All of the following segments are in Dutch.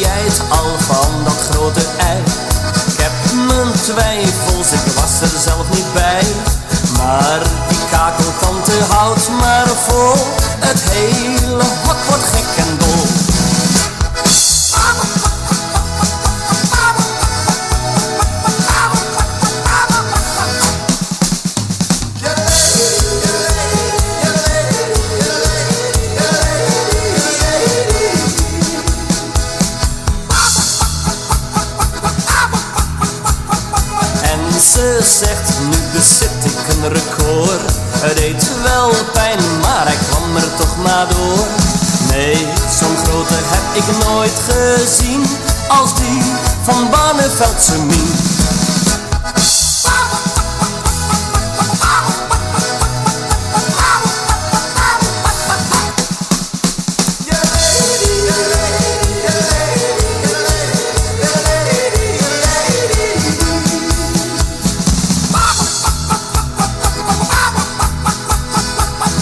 jij het al van dat grote ei? Ik heb mijn twijfels, ik was er zelf niet bij. Maar die kakeltante houdt maar vol. Het hele hok wordt gek en dol. Ze zegt, nu bezit ik een record. Het deed wel pijn, maar hij kwam er toch maar door. Nee, zo'n grote heb ik nooit gezien als die van Barneveldse Mien.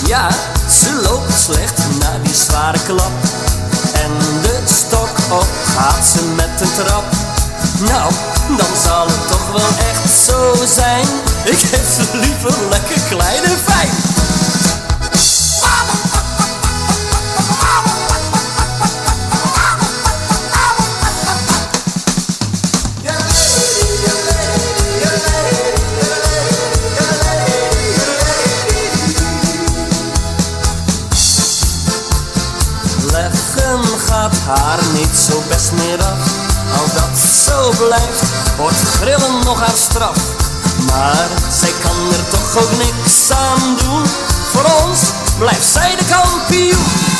Ja, ze loopt slecht na die zware klap. En de stok op gaat ze met een trap. Nou, dan zal het toch wel echt zo zijn. Ik heb ze liever lekker klein en fijn. Leggen gaat haar niet zo best meer af. Als dat zo blijft, wordt grillen nog haar straf. Maar zij kan er toch ook niks aan doen. Voor ons blijft zij de kampioen.